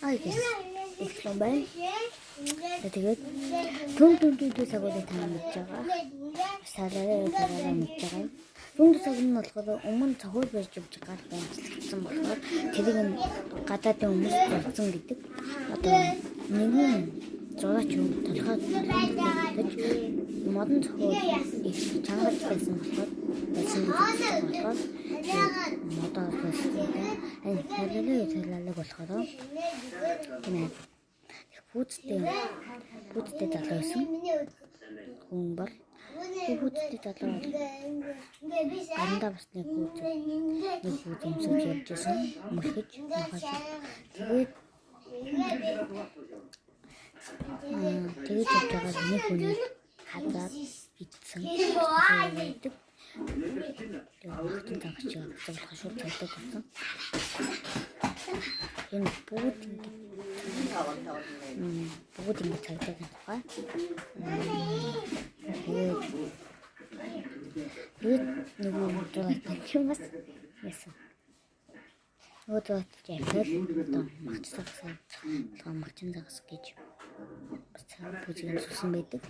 Yes. Explain байна. Тэгээд түн цагуудыг та мэдж байгаа. Сараа мэдж байгаа. Түн цаг нь болохоор өмнө цохол байж явж байгаа байсан болохоор тэрийг гадаадын хүмүүс болсон гэдэг. Одоо нэгэн зураач юм толгойд гэж модон цохол их чангач байсан болохоор байсан болохоор модоо байсан. Энэ хэлэлэг болохоор тийм Пүүцтэй залуу байсан. Хүн бол пүүцтэй залуу андаа бас нэг пүүц юмсаж явжсэн. Мөрхөж нахаж. Тэгээд явж байгаа нэг хүний хазаад ицсэн. Тэгээд хүүхдийн тагч явуулах шууд тавьдаг болсон. Энэ бүгд ингэ цагдаад байгаа. Тэгээд нөгөө модоор юмас яасан. Нөгөө яхад одоо магц магчин загас гэж цаа бүжиг сусан байдаг.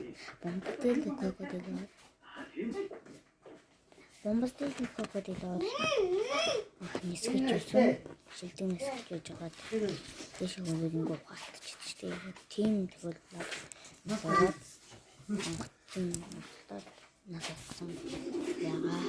Бомбастэй кокодил нисгэж юусан шилдэг нисгэж явж байгаа. Тэш хөвгөнгөө хатчихжээ. Тийм тэгвэл насаад насаад ягаа